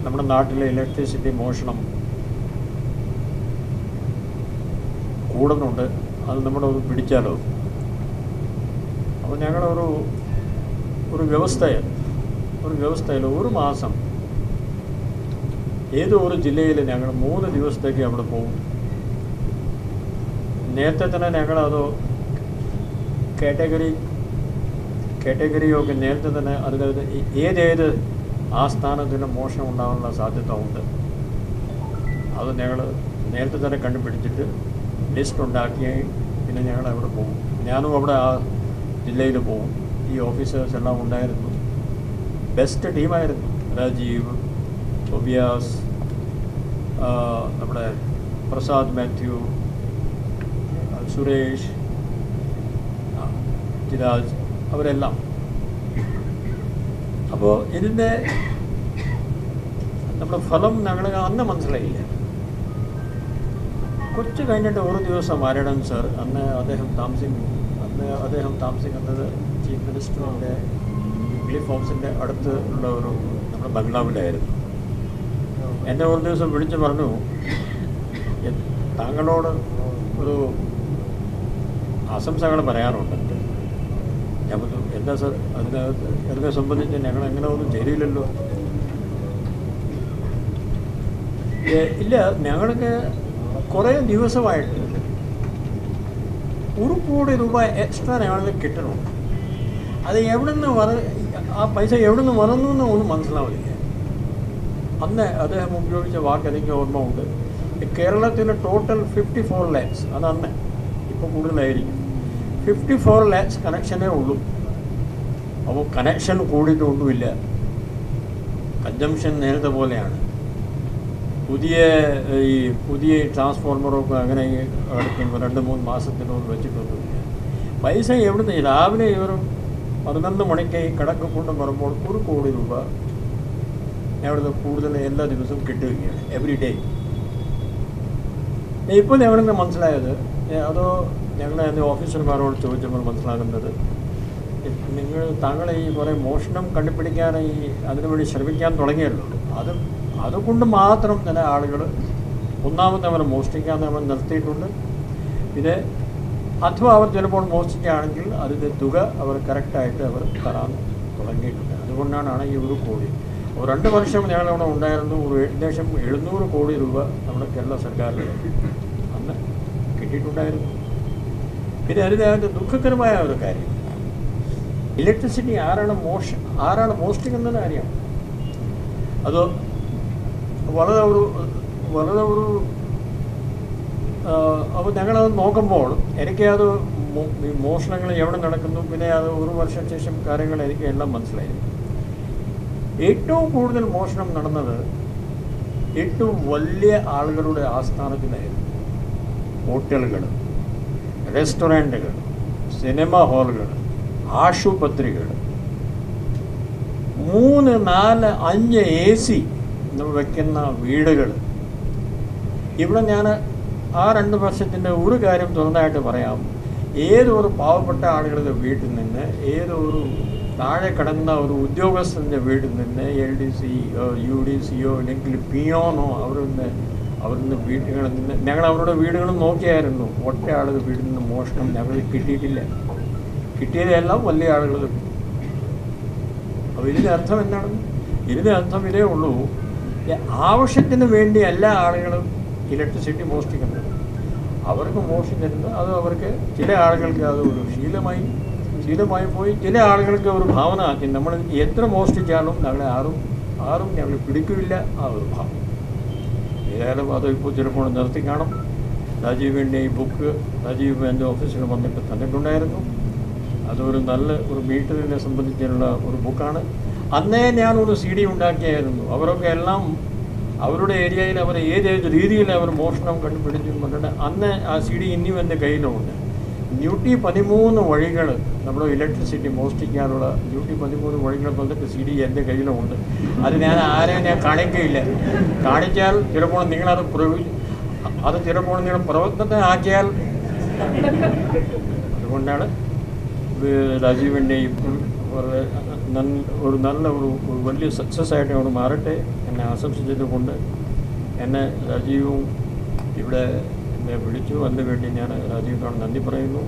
നമ്മുടെ നാട്ടിലെ ഇലക്ട്രിസിറ്റി മോഷണം കൂടുന്നുണ്ട്. അത് നമ്മുടെ ഒന്ന് പിടിച്ചാലോ? അപ്പോൾ ഞങ്ങളൊരു വ്യവസ്ഥയിൽ ഒരു മാസം ഏതോ ഒരു ജില്ലയിൽ ഞങ്ങൾ 3 ദിവസത്തേക്ക് അവിടെ പോകും. നേരത്തെ തന്നെ ഞങ്ങളത് കാറ്റഗറിയൊക്കെ നേരത്തെ തന്നെ അതിനകത്ത് ഏതേത് ആസ്ഥാനത്തിന് മോഷണം ഉണ്ടാകാനുള്ള സാധ്യത ഉണ്ട്. അത് ഞങ്ങൾ നേരത്തെ തന്നെ കണ്ടുപിടിച്ചിട്ട് ലിസ്റ്റ് ഉണ്ടാക്കി പിന്നെ ഞങ്ങൾ അവിടെ പോകും. ഞാനും അവിടെ ആ ജില്ലയിൽ പോകും. ഈ ഓഫീസേഴ്സ് എല്ലാം ഉണ്ടായിരുന്നു. ബെസ്റ്റ് ടീമായിരുന്നു. രാജീവ്, ഒബിയാസ്, നമ്മുടെ പ്രസാദ് മാത്യു, സുരേഷ്, ചിരാജ്, അവരെല്ലാം. അപ്പോൾ ഇതിൻ്റെ നമ്മുടെ ഫലം ഞങ്ങൾ അന്ന് മനസ്സിലായില്ല. കുറച്ച് കഴിഞ്ഞിട്ട് ഒരു ദിവസം ആരടൻ സർ, അദ്ദേഹം താമസിക്കുന്നത് ചീഫ് മിനിസ്റ്ററിൻ്റെ ക്ലിഫ് ഹൗസിൻ്റെ അടുത്ത് ഉള്ള ഒരു നമ്മുടെ ബംഗ്ലാവിലായിരുന്നു. എന്നെ ഒരു ദിവസം വിളിച്ച് പറഞ്ഞു, താങ്കളോട് ഒരു ആശംസകൾ പറയാനുണ്ട്. ഞാൻ പറഞ്ഞു, എന്താ സർ? അതിനെ സംബന്ധിച്ച് ഞങ്ങൾ അങ്ങനെ ഒന്നും ചെയ്തില്ലല്ലോ. ഇല്ല, ഞങ്ങൾക്ക് കുറേ ദിവസമായിട്ട് 1 കോടി രൂപ എക്സ്ട്രാ ഞങ്ങൾക്ക് കിട്ടണമുണ്ട്. അത് ആ പൈസ എവിടെ നിന്ന് വന്നു എന്ന് ഒന്നും മനസ്സിലാവില്ല. അന്ന് അദ്ദേഹം ഉപയോഗിച്ച വാക്ക് എനിക്ക് ഓർമ്മ ഉണ്ട്. കേരളത്തിലെ ടോട്ടൽ 54 lakhs, അത് അന്ന്, ഇപ്പോൾ കൂടുതലായിരിക്കും. 54 lakhs കണക്ഷനേ ഉള്ളൂ. അപ്പോൾ കണക്ഷൻ കൂടിയിട്ടൊന്നുമില്ല. കൺജംഷൻ നേരത്തെ പോലെയാണ്. പുതിയ ട്രാൻസ്ഫോർമറൊക്കെ അങ്ങനെ എടുക്കുമ്പോൾ 2-3 മാസത്തിനൊന്നും വെച്ചിട്ടൊന്നുമില്ല. പൈസ എവിടുന്ന്? രാവിലെ ഇവർ 11 മണിക്ക് കടക്ക് കൊണ്ട് വരുമ്പോൾ 1 കോടി രൂപ ഞങ്ങളിത് കൂടുതൽ എല്ലാ ദിവസവും കിട്ടുകയാണ്, എവറി ഡേ. ഇപ്പോൾ ഞങ്ങൾക്ക് മനസ്സിലായത്, അതോ ഞങ്ങൾ എൻ്റെ ഓഫീസർമാരോട് ചോദിച്ചപ്പോൾ മനസ്സിലാകുന്നത്, താങ്കൾ ഈ കുറേ മോഷണം കണ്ടുപിടിക്കാൻ അതിനുവേണ്ടി ശ്രമിക്കാൻ തുടങ്ങിയല്ലോ. അതുകൊണ്ട് മാത്രം ചില ആളുകൾ ഒന്നാമത് അവർ മോഷ്ടിക്കാൻ അവർ നിർത്തിയിട്ടുണ്ട്. പിന്നെ അഥവാ അവർ ചിലപ്പോൾ മോഷ്ടിക്കുകയാണെങ്കിൽ അതിൻ്റെ തുക അവർ കറക്റ്റായിട്ട് അവർ തരാൻ തുടങ്ങിയിട്ടുണ്ട്. അതുകൊണ്ടാണ് ഈ 1 കോടി. 2 വർഷം ഞങ്ങളവിടെ ഉണ്ടായിരുന്നു. ഏകദേശം 700 കോടി രൂപ നമ്മുടെ കേരള സർക്കാരിൽ അന്ന് കിട്ടിയിട്ടുണ്ടായിരുന്നു. പിന്നെ അതിനകത്ത് ദുഃഖകരമായ ഒരു കാര്യം, ഇലക്ട്രിസിറ്റി ആരാണ് മോഷ്ടിക്കുന്നത് അറിയാം. അത് വളരെ ഒരു അപ്പോൾ ഞങ്ങളത് നോക്കുമ്പോൾ എനിക്കത് മോഷണങ്ങൾ എവിടെ നടക്കുന്നു, പിന്നെ അത് 1 വർഷം ശേഷം കാര്യങ്ങൾ എനിക്ക് എല്ലാം മനസ്സിലായി. ഏറ്റവും കൂടുതൽ മോഷണം നടന്നത് ഏറ്റവും വലിയ ആളുകളുടെ ആസ്ഥാനത്തിലായിരുന്നു. ഹോട്ടലുകൾ, റെസ്റ്റോറൻറ്റുകൾ, സിനിമ ഹാളുകൾ, ആശുപത്രികൾ, 3, 4, 5 AC നമ്മൾ വയ്ക്കുന്ന വീടുകൾ. ഇവിടെ ഞാൻ ആ 2 വർഷത്തിൻ്റെ ഒരു കാര്യം തുറന്നായിട്ട് പറയാം. ഏതൊരു പാവപ്പെട്ട ആളുകളുടെ വീട്ടിൽ നിന്ന്, ഏതൊരു താഴെ കിടന്ന ഒരു ഉദ്യോഗസ്ഥൻ്റെ വീട്ടിൽ നിന്ന്, LDC, UDCയോ അല്ലെങ്കിൽ പിയോനോ അവരുടെ വീടുകളിൽ നിന്ന് ഞങ്ങൾ അവരുടെ വീടുകളും നോക്കിയായിരുന്നു. ഒറ്റ ആളുടെ വീട്ടിൽ നിന്ന് മോഷണം ഞങ്ങൾ കിട്ടിയിട്ടില്ല. കിട്ടിയതെല്ലാം വലിയ ആളുകൾ. അപ്പോൾ ഇതിൻ്റെ അർത്ഥം എന്താണ്? ഇതിൻ്റെ അർത്ഥം ഇതേ ഉള്ളൂ, ആവശ്യത്തിന് വേണ്ടി എല്ലാ ആളുകളും ഇലക്ട്രിസിറ്റി മോഷ്ടിക്കുന്നത്. അവർക്ക് മോഷ്ടിക്കുന്നത് അത് അവർക്ക് ചില ആളുകൾക്ക് അത് ഒരു ശീലമായി പോയി. ചില ആളുകൾക്ക് ഒരു ഭാവന ആക്കി, നമ്മൾ എത്ര മോഷ്ടിച്ചാലും ഞങ്ങളെ ആരും ഞങ്ങൾ പിടിക്കില്ല, ആ ഒരു ഭാവം. ഏതായാലും അത് ഇപ്പോൾ ചിലപ്പോൾ നിർത്തി കാണും. രാജീവിൻ്റെ ഈ ബുക്ക് രാജീവ് എൻ്റെ ഓഫീസിൽ വന്നിട്ട് തന്നിട്ടുണ്ടായിരുന്നു. അതൊരു നല്ല ഒരു മീറ്ററിനെ സംബന്ധിച്ചുള്ള ഒരു ബുക്കാണ്. അന്നേ ഞാനൊരു CD ഉണ്ടാക്കിയായിരുന്നു. അവരൊക്കെ എല്ലാം അവരുടെ ഏരിയയിൽ അവർ ഏത് രീതിയിൽ അവർ മോഷണം കണ്ടുപിടിച്ചു പറഞ്ഞിട്ട് അന്ന് ആ CD ഇനിയും എൻ്റെ കയ്യിലുണ്ട്. 113 വഴികൾ നമ്മൾ ഇലക്ട്രിസിറ്റി മോഷ്ടിക്കാനുള്ള 113 വഴികൾ വന്നിട്ട് CD എൻ്റെ കയ്യിലുണ്ട്. അത് ആരെയും ഞാൻ കാണിക്കുകയില്ല. കാണിച്ചാൽ ചിലപ്പോൾ നിങ്ങളത് ചിലപ്പോൾ നിങ്ങൾ പ്രവർത്തനത്തെ ആക്കിയാൽ. അതുകൊണ്ടാണ് രാജീവിൻ്റെ ഒരു നല്ല ഒരു വലിയ സക്സസ് ആയിട്ട് അവിടെ മാറട്ടെ. എന്നെ ആശംസിച്ചത് കൊണ്ട് എന്നെ രാജീവും ഇവിടെ എന്നെ വിളിച്ചു. അതിനുവേണ്ടി ഞാൻ രാജീവിനോട് നന്ദി പറയുന്നു.